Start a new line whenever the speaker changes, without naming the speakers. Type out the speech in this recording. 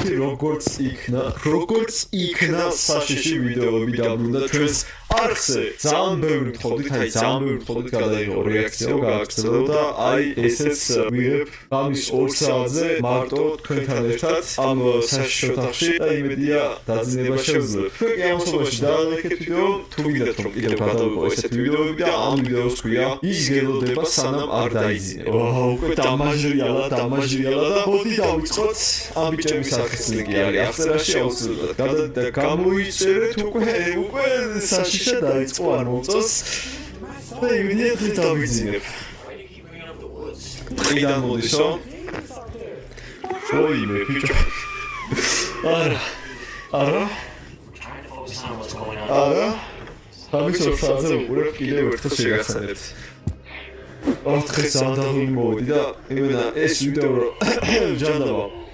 მივხვდი როგორც იქნა საშიში ვიდეოები დაბრუნდა ჩვენს არხზე. ძალიან ბევრი ვთხოვდით, გადაიღო რეაქცია, გააგრძელო და აი ესეც ვიღებ ამის 2 საათზე მარტო თქვენთან ერთად ამ საშიში ოთახში და იმედია დაძინება შევძლებ. თქვენ კი ამ შემთხვევაში დაალექეთ ვიდეო, თუ გინდათ რომ კიდევ გადავიყო ესეთი ვიდეოები და ამ ვიდეოს ქვია ის გელოდება სანამ არ დაიძინე. უკვე დამაჟრიალა და მოდი დავიწყოთ ამ ბიჭების არხის ლინკი არის აღწერაში აუცილებლად. გადადით და გამოიწერეთ უკვე საშიშა დაიწყო არ მოუწოს. და იმედია დღეს დავიძინებ. დღიდან მოდისო? შოიმე ბიჭო. არა. ამის 2 საათზე ვუყურებ კიდევ ერთხელ შეგახსენეთ. დღეს ძალიან დაღლილი მოვედი და იმენა ეს ვიდეო ჯანდაბა